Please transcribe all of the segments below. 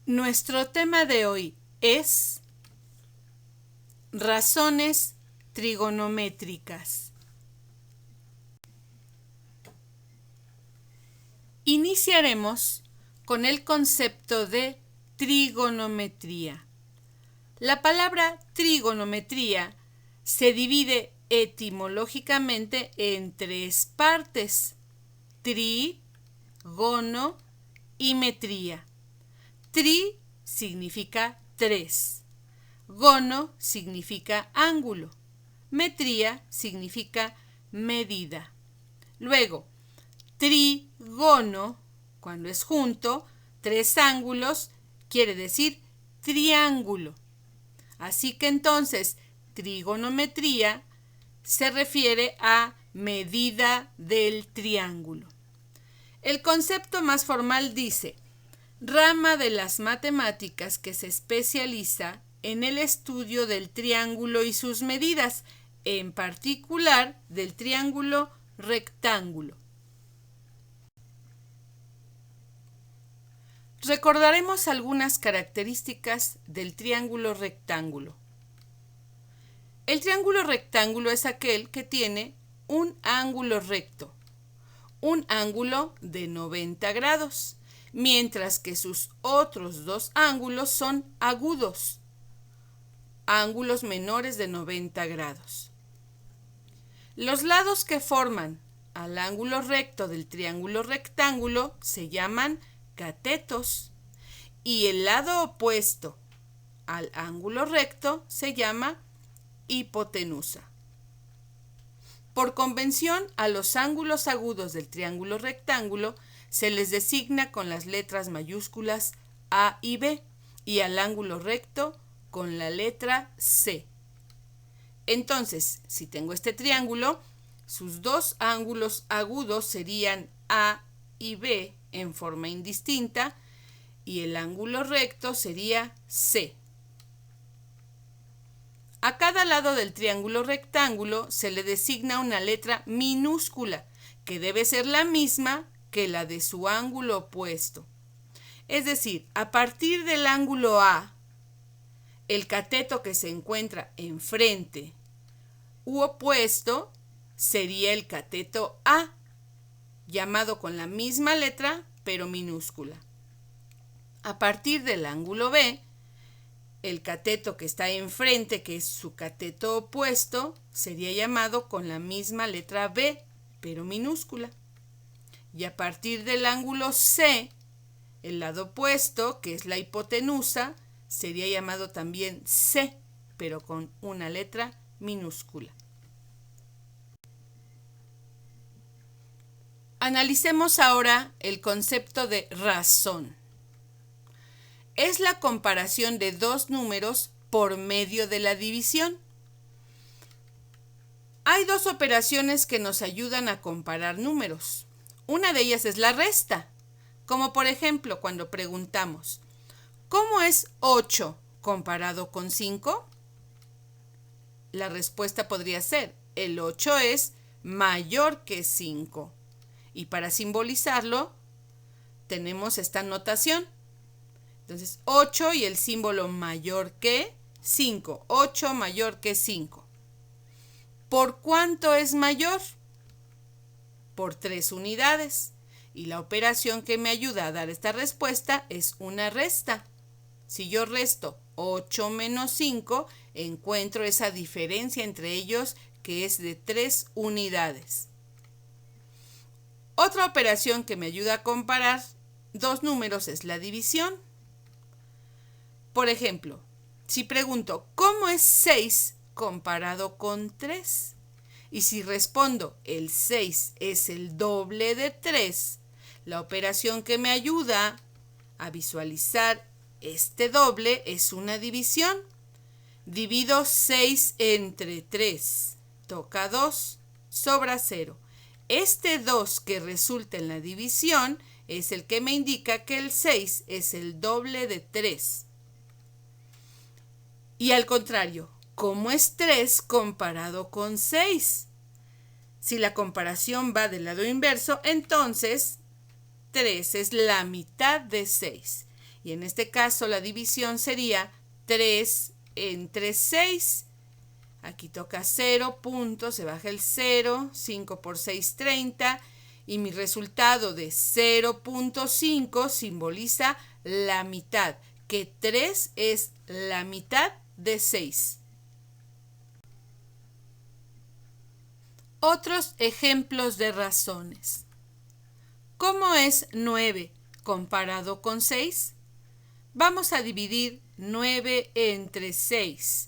Nuestro tema de hoy es razones trigonométricas. Iniciaremos con el concepto de trigonometría. La palabra trigonometría se divide etimológicamente en tres partes: tri, gono y metría. Tri significa tres, gono significa ángulo, metría significa medida. Luego, trígono, cuando es junto, tres ángulos, quiere decir triángulo. Así que entonces, trigonometría se refiere a medida del triángulo. El concepto más formal dice: rama de las matemáticas que se especializa en el estudio del triángulo y sus medidas, en particular del triángulo rectángulo. Recordaremos algunas características del triángulo rectángulo. El triángulo rectángulo es aquel que tiene un ángulo recto, un ángulo de 90 grados, mientras que sus otros dos ángulos son agudos, ángulos menores de 90 grados. Los lados que forman al ángulo recto del triángulo rectángulo se llaman catetos y el lado opuesto al ángulo recto se llama hipotenusa. Por convención, a los ángulos agudos del triángulo rectángulo se les designa con las letras mayúsculas A y B y al ángulo recto con la letra C. Entonces, si tengo este triángulo, sus dos ángulos agudos serían A y B en forma indistinta y el ángulo recto sería C. A cada lado del triángulo rectángulo se le designa una letra minúscula que debe ser la misma que la de su ángulo opuesto. Es decir, a partir del ángulo A, el cateto que se encuentra enfrente u opuesto sería el cateto A, llamado con la misma letra pero minúscula. A partir del ángulo B, el cateto que está enfrente, que es su cateto opuesto, sería llamado con la misma letra B pero minúscula. Y a partir del ángulo C, el lado opuesto, que es la hipotenusa, sería llamado también C, pero con una letra minúscula. Analicemos ahora el concepto de razón. Es la comparación de dos números por medio de la división. Hay dos operaciones que nos ayudan a comparar números. Una de ellas es la resta, como por ejemplo cuando preguntamos: ¿cómo es 8 comparado con 5? La respuesta podría ser: el 8 es mayor que 5. Y para simbolizarlo, tenemos esta notación. Entonces, 8 y el símbolo mayor que 5. 8 mayor que 5. ¿Por cuánto es mayor? Por 3 unidades. Y la operación que me ayuda a dar esta respuesta es una resta. Si yo resto 8 menos 5, encuentro esa diferencia entre ellos que es de 3 unidades. Otra operación que me ayuda a comparar dos números es la división. Por ejemplo, si pregunto ¿cómo es 6 comparado con 3? Y si respondo el 6 es el doble de 3, la operación que me ayuda a visualizar este doble es una división. Divido 6 entre 3, toca 2, sobra 0. Este 2 que resulta en la división es el que me indica que el 6 es el doble de 3. Y al contrario, ¿cómo es 3 comparado con 6? Si la comparación va del lado inverso, entonces 3 es la mitad de 6. Y en este caso la división sería 3 entre 6. Aquí toca 0 puntos, se baja el 0, 5 por 6, 30. Y mi resultado de 0.5 simboliza la mitad, que 3 es la mitad de 6. Otros ejemplos de razones. ¿Cómo es 9 comparado con 6? Vamos a dividir 9 entre 6.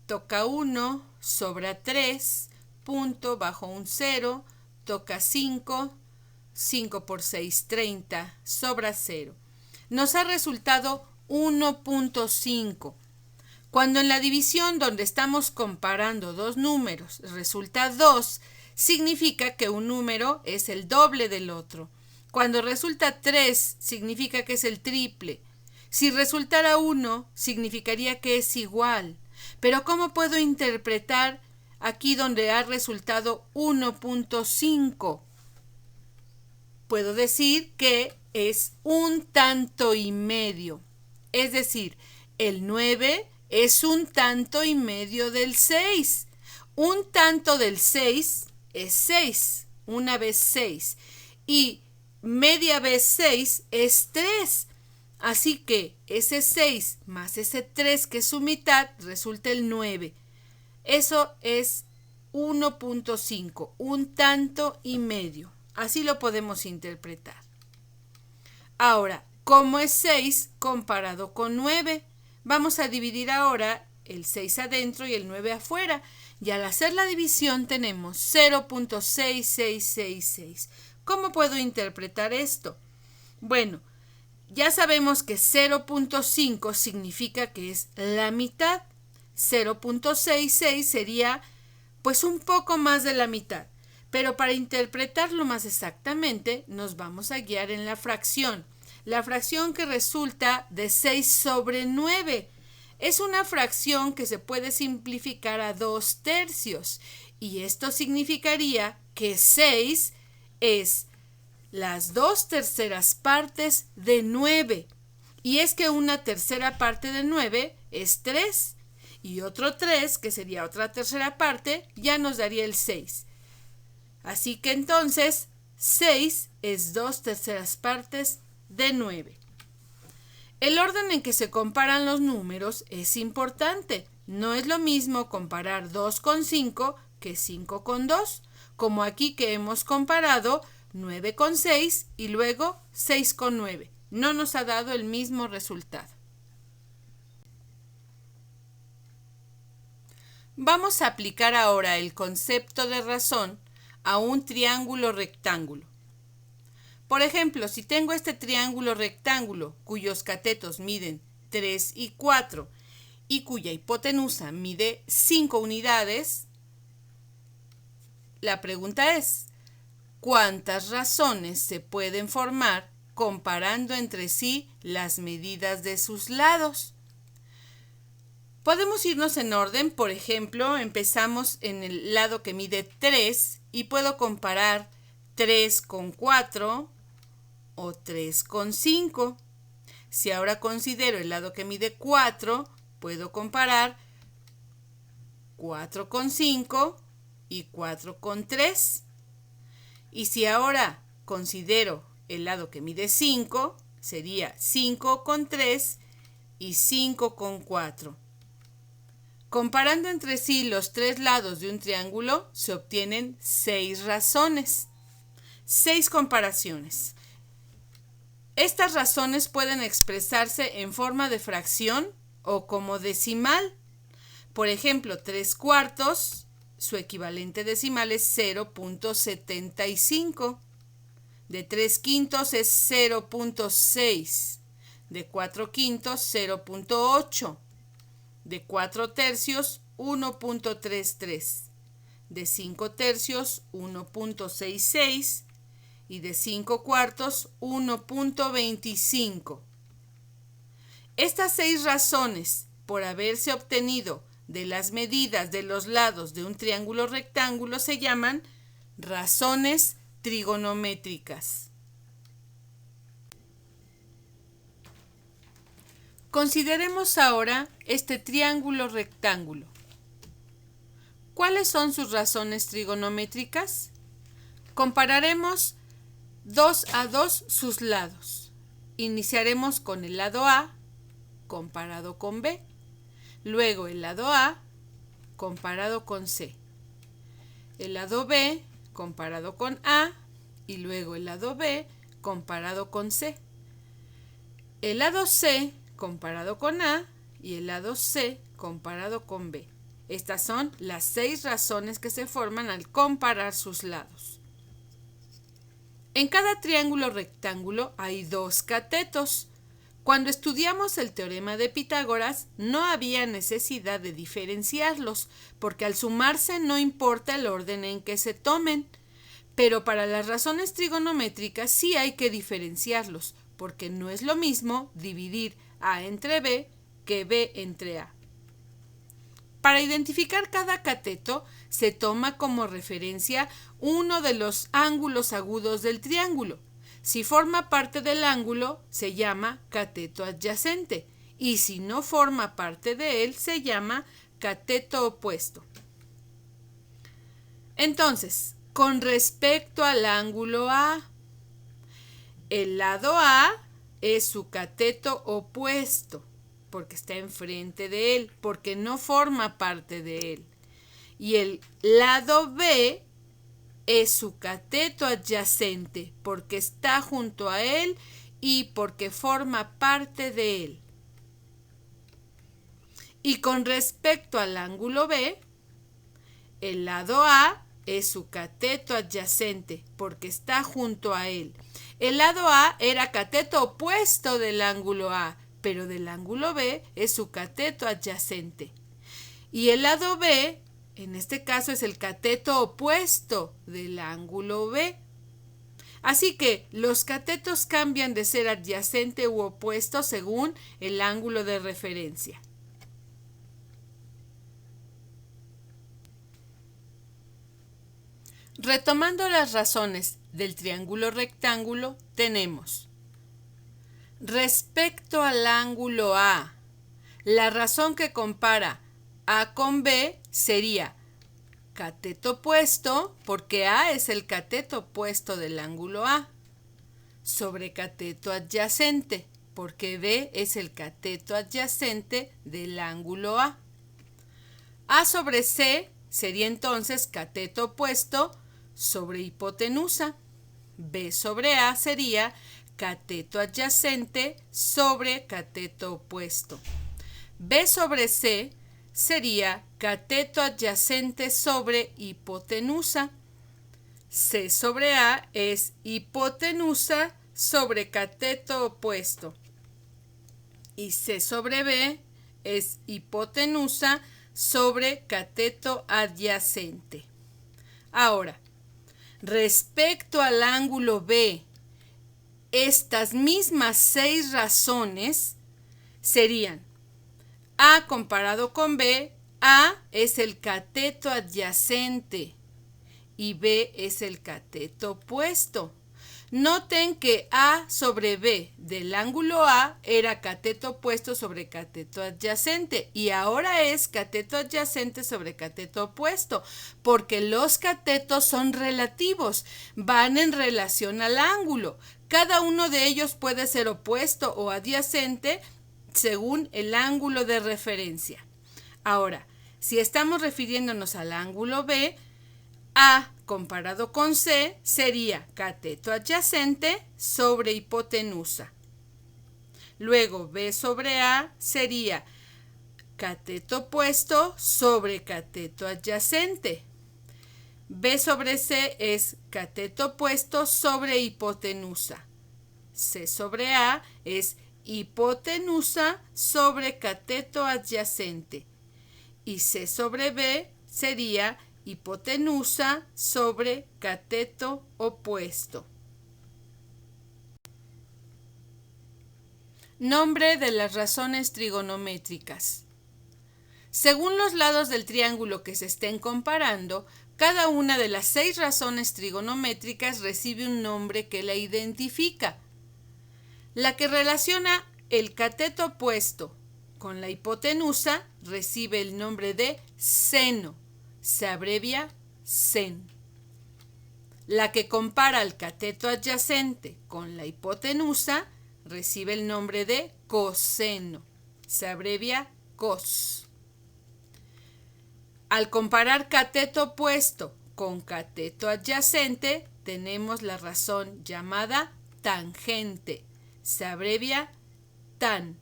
Toca 1, sobra 3, punto, bajo un 0, toca 5, 5 por 6, 30, sobra 0. Nos ha resultado 1.5. Cuando en la división donde estamos comparando dos números resulta 2, significa que un número es el doble del otro. Cuando resulta 3, significa que es el triple. Si resultara 1, significaría que es igual. Pero ¿cómo puedo interpretar aquí donde ha resultado 1.5? Puedo decir que es un tanto y medio. Es decir, el 9 es un tanto y medio del 6. Un tanto del 6 es 6. Una vez 6. Y media vez 6 es 3. Así que ese 6 más ese 3 que es su mitad resulta el 9. Eso es 1.5, un tanto y medio. Así lo podemos interpretar. Ahora, ¿cómo es 6 comparado con 9? Vamos a dividir ahora el 6 adentro y el 9 afuera. Y al hacer la división tenemos 0.6666. ¿Cómo puedo interpretar esto? Bueno, ya sabemos que 0.5 significa que es la mitad. 0.66 sería pues un poco más de la mitad. Pero para interpretarlo más exactamente nos vamos a guiar en la fracción. La fracción que resulta de 6 sobre 9. Es una fracción que se puede simplificar a 2/3. Y esto significaría que 6 es las 2/3 partes de 9. Y es que una tercera parte de 9 es 3. Y otro 3, que sería otra tercera parte, ya nos daría el 6. Así que entonces 6 es 2/3 partes de 9. El orden en que se comparan los números es importante. No es lo mismo comparar 2 con 5 que 5 con 2, como aquí que hemos comparado 9 con 6 y luego 6 con 9. No nos ha dado el mismo resultado. Vamos a aplicar ahora el concepto de razón a un triángulo rectángulo. Por ejemplo, si tengo este triángulo rectángulo cuyos catetos miden 3 y 4 y cuya hipotenusa mide 5 unidades, la pregunta es, ¿cuántas razones se pueden formar comparando entre sí las medidas de sus lados? Podemos irnos en orden. Por ejemplo, empezamos en el lado que mide 3 y puedo comparar 3 con 4 o 3 con 5. Si ahora considero el lado que mide 4, puedo comparar 4 con 5 y 4 con 3. Y si ahora considero el lado que mide 5, sería 5 con 3 y 5 con 4. Comparando entre sí los tres lados de un triángulo, se obtienen 6 razones. 6 comparaciones. Estas razones pueden expresarse en forma de fracción o como decimal. Por ejemplo, 3/4, su equivalente decimal es 0.75. De 3/5 es 0.6. De 4/5, 0.8. De 4/3, 1.33. De 5/3, 1.66. Y de 5/4, 1.25. Estas 6 razones, por haberse obtenido de las medidas de los lados de un triángulo rectángulo, se llaman razones trigonométricas. Consideremos ahora este triángulo rectángulo. ¿Cuáles son sus razones trigonométricas? Compararemos 2 a 2 sus lados. Iniciaremos con el lado A comparado con B, luego el lado A comparado con C, el lado B comparado con A y luego el lado B comparado con C, el lado C comparado con A y el lado C comparado con B. Estas son las 6 razones que se forman al comparar sus lados. En cada triángulo rectángulo hay 2 catetos. Cuando estudiamos el teorema de Pitágoras, no había necesidad de diferenciarlos, porque al sumarse no importa el orden en que se tomen. Pero para las razones trigonométricas sí hay que diferenciarlos, porque no es lo mismo dividir A entre B que B entre A. Para identificar cada cateto, se toma como referencia uno de los ángulos agudos del triángulo. Si forma parte del ángulo, se llama cateto adyacente, y si no forma parte de él, se llama cateto opuesto. Entonces, con respecto al ángulo A, el lado A es su cateto opuesto, porque está enfrente de él, porque no forma parte de él. Y el lado B es su cateto adyacente, porque está junto a él y porque forma parte de él. Y con respecto al ángulo B, el lado A es su cateto adyacente, porque está junto a él. El lado A era cateto opuesto del ángulo A, pero del ángulo B es su cateto adyacente. Y el lado B, en este caso, es el cateto opuesto del ángulo B. Así que los catetos cambian de ser adyacente u opuesto según el ángulo de referencia. Retomando las razones del triángulo rectángulo, tenemos: respecto al ángulo A, la razón que compara A con B sería cateto opuesto, porque A es el cateto opuesto del ángulo A, sobre cateto adyacente, porque B es el cateto adyacente del ángulo A. A sobre C sería entonces cateto opuesto sobre hipotenusa. B sobre A sería cateto adyacente sobre cateto opuesto. B sobre C sería cateto adyacente sobre hipotenusa. C sobre A es hipotenusa sobre cateto opuesto. Y C sobre B es hipotenusa sobre cateto adyacente. Ahora, respecto al ángulo B, estas mismas 6 razones serían: A comparado con B, A es el cateto adyacente y B es el cateto opuesto. Noten que A sobre B del ángulo A era cateto opuesto sobre cateto adyacente y ahora es cateto adyacente sobre cateto opuesto, porque los catetos son relativos, van en relación al ángulo. Cada uno de ellos puede ser opuesto o adyacente según el ángulo de referencia. Ahora, si estamos refiriéndonos al ángulo B, A comparado con C sería cateto adyacente sobre hipotenusa. Luego B sobre A sería cateto opuesto sobre cateto adyacente. B sobre C es cateto opuesto sobre hipotenusa. C sobre A es hipotenusa sobre cateto adyacente. Y C sobre B sería hipotenusa sobre cateto opuesto. Nombre de las razones trigonométricas. Según los lados del triángulo que se estén comparando, cada una de las 6 razones trigonométricas recibe un nombre que la identifica. La que relaciona El cateto opuesto con la hipotenusa recibe el nombre de seno. Se abrevia sen. La que compara el cateto adyacente con la hipotenusa recibe el nombre de coseno. Se abrevia cos. Al comparar cateto opuesto con cateto adyacente, tenemos la razón llamada tangente. Se abrevia tan.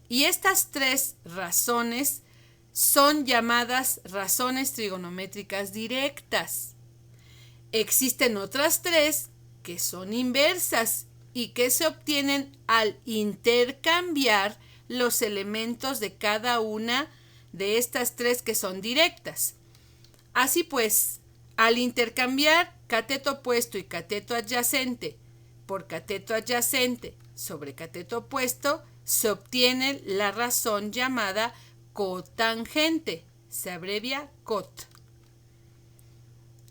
Y estas tres razones son llamadas razones trigonométricas directas. Existen otras tres que son inversas y que se obtienen al intercambiar los elementos de cada una de estas tres que son directas. Así pues, al intercambiar cateto opuesto y cateto adyacente por cateto adyacente sobre cateto opuesto, se obtiene la razón llamada cotangente. Se abrevia cot.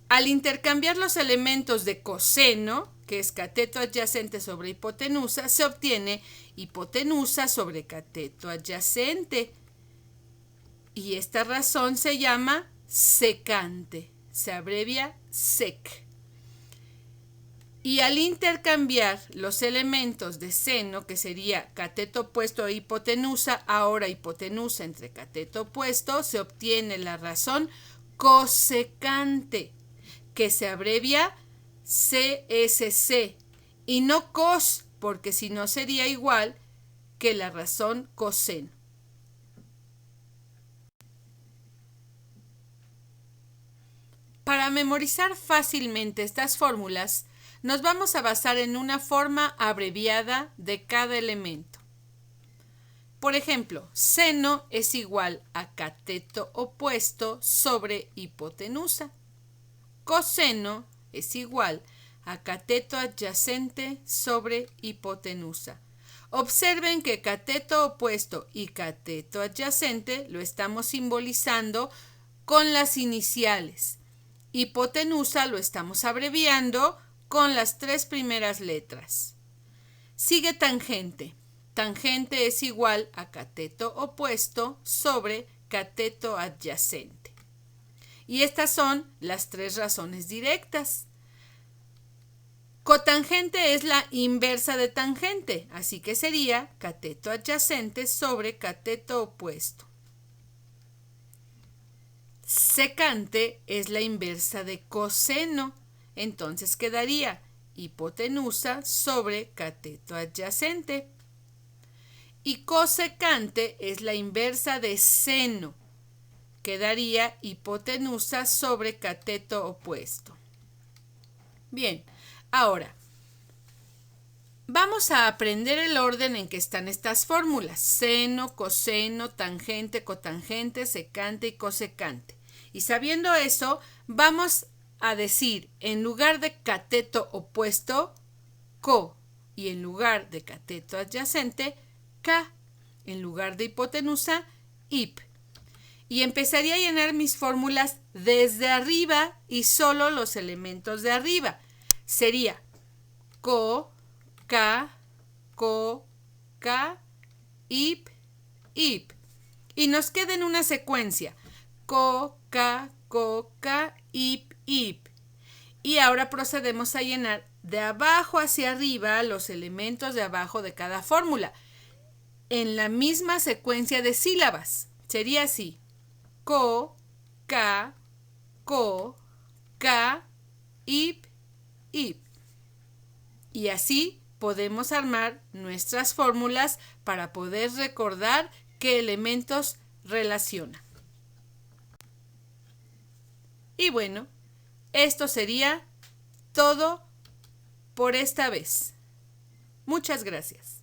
Al intercambiar los elementos de coseno, que es cateto adyacente sobre hipotenusa, se obtiene hipotenusa sobre cateto adyacente. Y esta razón se llama secante. Se abrevia sec. Y al intercambiar los elementos de seno, que sería cateto opuesto e hipotenusa, ahora hipotenusa entre cateto opuesto, se obtiene la razón cosecante, que se abrevia CSC, y no cos, porque si no sería igual que la razón coseno. Para memorizar fácilmente estas fórmulas, nos vamos a basar en una forma abreviada de cada elemento. Por ejemplo, seno es igual a cateto opuesto sobre hipotenusa. Coseno es igual a cateto adyacente sobre hipotenusa. Observen que cateto opuesto y cateto adyacente lo estamos simbolizando con las iniciales. Hipotenusa lo estamos abreviando con las tres primeras letras. Sigue tangente. Tangente es igual a cateto opuesto sobre cateto adyacente. Y estas son las tres razones directas. Cotangente es la inversa de tangente, así que sería cateto adyacente sobre cateto opuesto. Secante es la inversa de coseno, entonces quedaría hipotenusa sobre cateto adyacente. Y cosecante es la inversa de seno, quedaría hipotenusa sobre cateto opuesto. Bien, ahora vamos a aprender el orden en que están estas fórmulas: seno, coseno, tangente, cotangente, secante y cosecante. Y sabiendo eso, vamos a decir en lugar de cateto opuesto, co, y en lugar de cateto adyacente, ca, en lugar de hipotenusa, hip. Y empezaría a llenar mis fórmulas desde arriba y solo los elementos de arriba. Sería co, ca, hip, hip. Y nos queda en una secuencia: co, ca, hip, hip. Y ahora procedemos a llenar de abajo hacia arriba los elementos de abajo de cada fórmula en la misma secuencia de sílabas. Sería así: co, ca, hip, hip. Y así podemos armar nuestras fórmulas para poder recordar qué elementos relacionan. Y bueno, esto sería todo por esta vez. Muchas gracias.